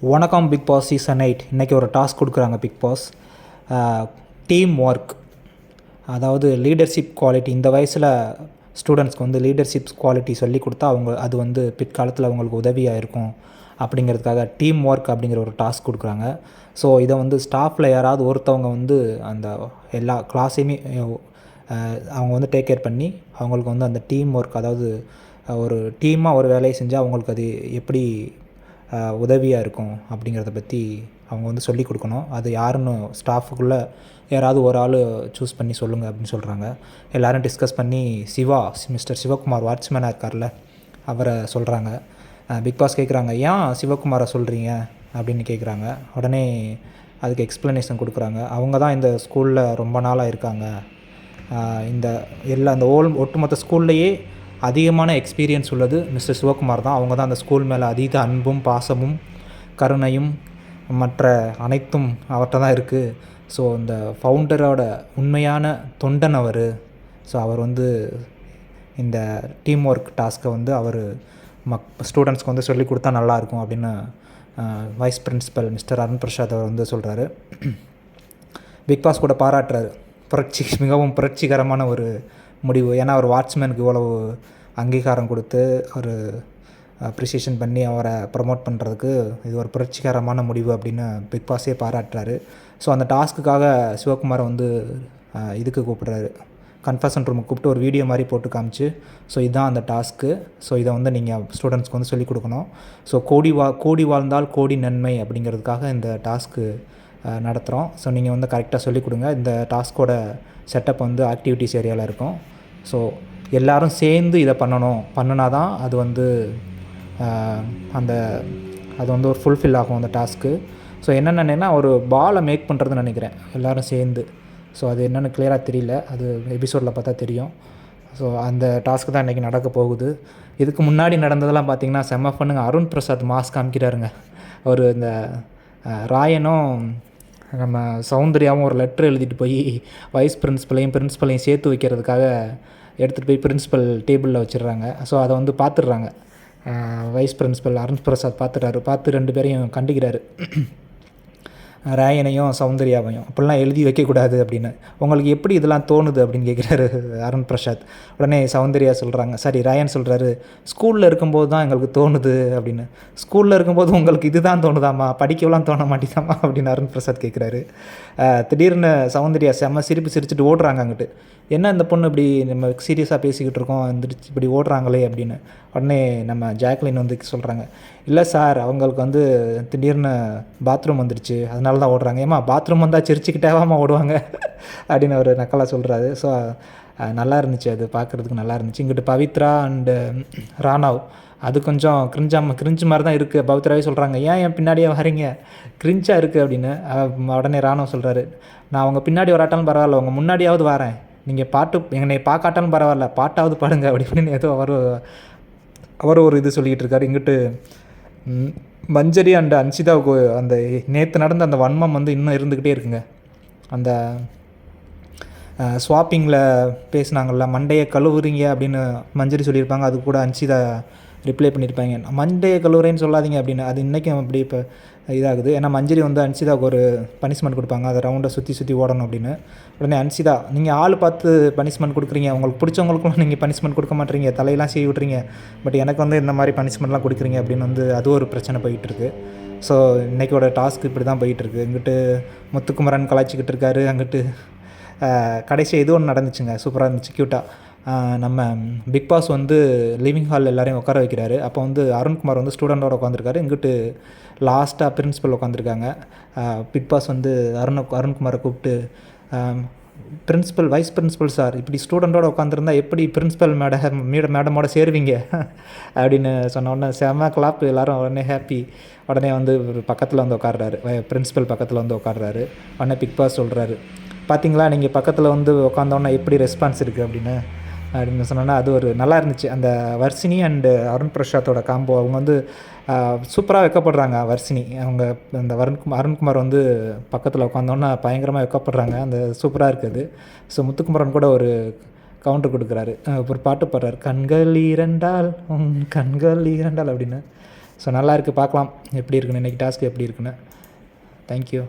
வணக்கம் big Boss season 8. இன்றைக்கி ஒரு டாஸ்க் கொடுக்குறாங்க பிக் பாஸ். டீம் ஒர்க், அதாவது லீடர்ஷிப் குவாலிட்டி. இந்த வயசில் ஸ்டூடெண்ட்ஸ்க்கு வந்து லீடர்ஷிப் குவாலிட்டி சொல்லி கொடுத்தா அது வந்து பிற்காலத்தில் அவங்களுக்கு உதவியாக இருக்கும் அப்படிங்கிறதுக்காக டீம் ஒர்க் அப்படிங்கிற ஒரு டாஸ்க் கொடுக்குறாங்க. ஸோ இதை வந்து ஸ்டாஃபில் யாராவது ஒருத்தவங்க வந்து அந்த எல்லா கிளாஸையுமே அவங்க வந்து டேக் கேர் பண்ணி அவங்களுக்கு வந்து அந்த டீம் ஒர்க், அதாவது ஒரு டீமாக ஒரு வேலையை செஞ்சால் அவங்களுக்கு அது எப்படி உதவியாக இருக்கும் அப்படிங்கிறத பற்றி அவங்க வந்து சொல்லிக் கொடுக்கணும். அது யாருன்னு ஸ்டாஃபுக்குள்ளே யாராவது ஒரு ஆள் சூஸ் பண்ணி சொல்லுங்கள் அப்படின்னு சொல்கிறாங்க. எல்லோரும் டிஸ்கஸ் பண்ணி மிஸ்டர் சிவகுமார் வாட்ச்மேனாக இருக்கார்ல, அவரை சொல்கிறாங்க. பிக் பாஸ் கேட்குறாங்க, ஏன் சிவகுமாரை சொல்கிறீங்க அப்படின்னு கேட்குறாங்க. உடனே அதுக்கு எக்ஸ்ப்ளனேஷன் கொடுக்குறாங்க. அவங்க தான் இந்த ஸ்கூலில் ரொம்ப நாளாக இருக்காங்க. இந்த அந்த ஒட்டுமொத்த ஸ்கூல்லையே அதிகமான எக்ஸ்பீரியன்ஸ் உள்ளது மிஸ்டர் சிவகுமார் தான். அவங்க தான் அந்த ஸ்கூல் மேலே அதீத அன்பும் பாசமும் கருணையும் மற்ற அனைத்தும் அவர்கிட்ட தான் இருக்குது. ஸோ இந்த ஃபவுண்டரோட உண்மையான தொண்டன் அவர். ஸோ அவர் வந்து இந்த டீம் ஒர்க் டாஸ்க்கை வந்து அவர் ஸ்டூடெண்ட்ஸ்க்கு வந்து சொல்லிக் கொடுத்தா நல்லாயிருக்கும் அப்படின்னு vice principal mister Arun Prasad அவர் வந்து சொல்கிறாரு. பிக் பாஸ் கூட பாராட்டுறாரு. மிகவும் புரட்சிகரமான ஒரு முடிவு. ஏன்னா அவர் வாட்ச்மேனுக்கு இவ்வளவு அங்கீகாரம் கொடுத்து ஒரு அப்ரிசியேஷன் பண்ணி அவரை ப்ரமோட் பண்ணுறதுக்கு இது ஒரு புரட்சிகரமான முடிவு அப்படின்னு பிக் பாஸே பாராட்டுறாரு. ஸோ அந்த டாஸ்க்குக்காக சிவகுமாரை வந்து இதுக்கு கூப்பிட்றாரு, கன்ஃபர்ஷன் ரூமுக்கு கூப்பிட்டு ஒரு வீடியோ மாதிரி போட்டு காமிச்சு, ஸோ இதுதான் அந்த டாஸ்க்கு. ஸோ இதை வந்து நீங்கள் ஸ்டூடெண்ட்ஸ்க்கு வந்து சொல்லிக் கொடுக்கணும். ஸோ கோடி வாழ்ந்தால் கோடி நன்மை அப்படிங்கிறதுக்காக இந்த டாஸ்க்கு நடத்துகிறோம். ஸோ நீங்கள் வந்து கரெக்டாக சொல்லிக் கொடுங்க. இந்த டாஸ்க்கோட செட்டப் வந்து ஆக்டிவிட்டிஸ் ஏரியாவில் இருக்கும். ஸோ எல்லோரும் சேர்ந்து இதை பண்ணினா தான் அது வந்து அது வந்து ஒரு ஃபுல்ஃபில் ஆகும் அந்த டாஸ்க்கு. ஸோ என்னென்னா ஒரு பாலை மேக் பண்ணுறதுன்னு நினைக்கிறேன் எல்லோரும் சேர்ந்து. ஸோ அது என்னென்னு கிளியராக தெரியல, அது எபிசோடில் பார்த்தா தெரியும். ஸோ அந்த டாஸ்க்கு தான் இன்றைக்கி நடக்க போகுது. இதுக்கு முன்னாடி நடந்ததெல்லாம் பார்த்திங்கன்னா செம்ம பண்ணுங்க. அருண் பிரசாத் மாஸ் காமிக்கிறாருங்க. அவர் இந்த ராயனும் நம்ம சௌந்தர்யாவும் ஒரு லெட்ரு எழுதிட்டு போய் வைஸ் பிரின்ஸிபலையும் சேர்த்து வைக்கிறதுக்காக எடுத்துகிட்டு போய் பிரின்ஸிபல் டேபிளில் வச்சிடுறாங்க. ஸோ அதை வந்து பார்த்துடுறாங்க. வைஸ் பிரின்ஸிபல் அருண் பிரசாத் பார்த்து 2 பேரையும் கண்டிக்கிறாரு, ராயனையும் சௌந்தர்யாவையும். அப்படிலாம் எழுதி வைக்கக்கூடாது அப்படின்னு. உங்களுக்கு எப்படி இதெல்லாம் தோணுது அப்படின்னு கேட்குறாரு அருண் பிரசாத். உடனே சௌந்தர்யா சொல்கிறாங்க, ராயன் சொல்கிறாரு, ஸ்கூலில் இருக்கும்போது தான் எங்களுக்கு தோணுது அப்படின்னு. ஸ்கூலில் இருக்கும்போது உங்களுக்கு இது தான் தோணுதாம்மா, படிக்கவெல்லாம் தோண மாட்டேதாம்மா அப்படின்னு அருண் பிரசாத் கேட்குறாரு. திடீர்னு சௌந்தர்யா செம்ம சிரிச்சுட்டு ஓடுறாங்க அங்கிட்டு. என்ன இந்த பொண்ணு இப்படி நம்ம சீரியஸாக பேசிக்கிட்டு இருக்கோம், வந்துடுச்சு இப்படி ஓடுறாங்களே அப்படின்னு. உடனே நம்ம ஜாக்லின் வந்து சொல்கிறாங்க, இல்லை சார், அவங்களுக்கு வந்து திடீர்னு பாத்ரூம் வந்துடுச்சு, அதனால தான் ஓடுறாங்க. ஏமா பாத்ரூம் வந்தால் சிரிச்சுக்கிட்டேவாமா ஓடுவாங்க அப்படின்னு அவர் நக்கலாக சொல்கிறாரு. ஸோ நல்லா இருந்துச்சு, அது பார்க்குறதுக்கு நல்லா இருந்துச்சு. இங்கிட்டு பவித்ரா அண்டு ராணவ் அது கொஞ்சம் கிரிஞ்சு மாதிரி தான் இருக்குது. பவித்ராவே சொல்கிறாங்க, ஏன் பின்னாடியே வரீங்க, கிரிஞ்சாக இருக்குது அப்படின்னு. உடனே ராணவ் சொல்கிறாரு, நான் அவங்க பின்னாடி வராட்டாலும் பரவாயில்ல, உங்கள் முன்னாடியாவது வரேன், நீங்கள் என்னை பார்க்காட்டாலும் பரவாயில்ல, பாட்டாவது பாடுங்க அப்படின்னு ஏதோ அவர் ஒரு இது சொல்லிக்கிட்டு இருக்காரு. இங்கிட்டு மஞ்சரி அண்ட் அன்சிதாவுக்கு அந்த நேற்று நடந்த அந்த வன்மம் வந்து இன்னும் இருந்துக்கிட்டே இருக்குங்க. அந்த ஸ்வாப்பிங்கில் பேசுனாங்கள்ல, மண்டையை கழுவுறீங்க அப்படின்னு மஞ்சரி சொல்லியிருப்பாங்க. அது கூட அன்சிதா ரிப்ளை பண்ணியிருப்பாங்க, மண்டையை கழுவுறேன்னு சொல்லாதீங்க அப்படின்னு. அது இன்றைக்கும் அப்படி இப்போ இதாகுது. ஏன்னா மஞ்சரி வந்து அன்சிதாவுக்கு ஒரு பனிஷ்மெண்ட் கொடுப்பாங்க, அதை ரவுண்டை சுற்றி ஓடணும் அப்படின்னு. உடனே அன்சிதா, நீங்கள் ஆள் பார்த்து பனிஷ்மெண்ட் கொடுக்குறீங்க, உங்களுக்கு பிடிச்சவங்களுக்கும் நீங்கள் பனிஷ்மெண்ட் கொடுக்க மாட்டீங்க, தலையெல்லாம் செய்ய விட்றீங்க, பட் எனக்கு வந்து இந்த மாதிரி பனிஷ்மெண்ட்லாம் கொடுக்குறீங்க அப்படின்னு வந்து அது ஒரு பிரச்சனை போயிட்டுருக்கு. ஸோ இன்றைக்கோட டாஸ்க் இப்படி தான் போயிட்டுருக்கு. இங்கிட்டு முத்துக்குமரன் கலாய்ச்சிக்கிட்டு இருக்காரு, அங்கிட்டு கடைசியாக இது ஒன்று நடந்துச்சுங்க, சூப்பராக இருந்துச்சு, க்யூட்டாக. நம்ம பிக் பாஸ் வந்து லிவிங் ஹாலில் எல்லோரையும் உட்கார வைக்கிறாரு. அப்போ வந்து அருண்குமார் வந்து ஸ்டூடெண்ட்டோட உட்காந்துருக்காரு. இங்கிட்டு லாஸ்ட்டாக பிரின்ஸிபல் உட்காந்துருக்காங்க. பிக் பாஸ் வந்து அருண்குமாரை கூப்பிட்டு, வைஸ் பிரின்ஸிபல் சார், இப்படி ஸ்டூடெண்ட்டோட உட்காந்துருந்தா எப்படி பிரின்ஸிபல் மேடமோட சேருவீங்க அப்படின்னு சொன்ன உடனே செம கிளாப்பு, எல்லோரும் உடனே ஹாப்பி. உடனே வந்து பக்கத்தில் வந்து உட்காடுறாரு, பிரின்ஸிபல் பக்கத்தில் வந்து உட்காடுறாரு. உடனே பிக் பாஸ் சொல்கிறாரு, பார்த்தீங்களா நீங்கள் பக்கத்தில் வந்து உட்காந்தோன்னா எப்படி ரெஸ்பான்ஸ் இருக்குது அப்படின்னு சொன்னோன்னா அது ஒரு நல்லா இருந்துச்சு. அந்த வர்ஷினி அண்டு அருண் பிரசாத்தோட காம்போ, அவங்க வந்து சூப்பராக வைக்கப்படுறாங்க. வர்ஷினி அவங்க அந்த அருண்குமார் வந்து பக்கத்தில் உட்காந்தோன்னா பயங்கரமாக வைக்கப்படுறாங்க, அந்த சூப்பராக இருக்குது. ஸோ முத்துக்குமரன் கூட ஒரு கவுண்டர் கொடுக்குறாரு, ஒரு பாட்டு பாடுறாரு, கண்கள் இரண்டால் அப்படின்னு. ஸோ நல்லா இருக்குது, பார்க்கலாம் எப்படி இருக்குன்னு, இன்றைக்கி டாஸ்க் எப்படி இருக்குன்னு. தேங்க்யூ.